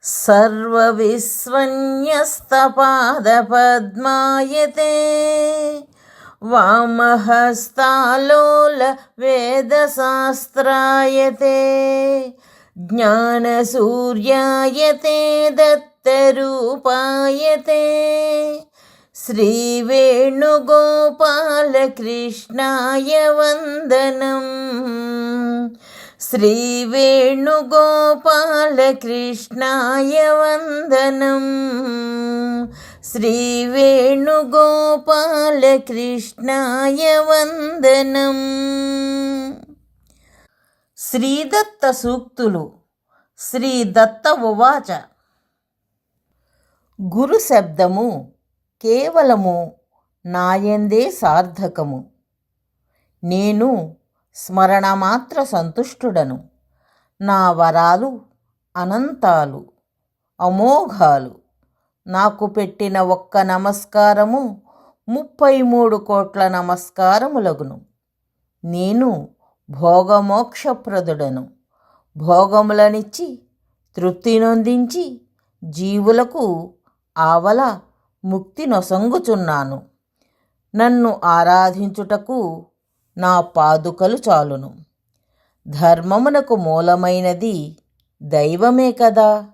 सर्वविस्वन्यस्तपादपद्मायते वामहस्तालोल वेदशास्त्रायते ज्ञानसूर्यायते दत्तरूपायते श्रीवेणुगोपालकृष्णाय वन्दनम् श्रीवेणुगोपालकृष्णाय वन्दनम् श्रीवेणुगोपालकृष्णाय वन्दनम्. శ్రీదత్త సూక్తులు. శ్రీ దత్త ఉవాచ. గురు శబ్దము కేవలము నాయందే సార్థకము. నేను స్మరణమాత్ర సంతుష్టుడను. నా వరాలు అనంతాలు అమోఘాలు. నాకు పెట్టిన ఒక్క నమస్కారము 33 కోట్ల నమస్కారములగును. నేను భోగమోక్షప్రదుడను. భోగములనిచ్చి తృప్తి నొందించి జీవులకు ఆవల ముక్తి నొసంగుచున్నాను. నన్ను ఆరాధించుటకు నా పాదుకలు చాలును. ధర్మమునకు మూలమైనది దైవమే కదా.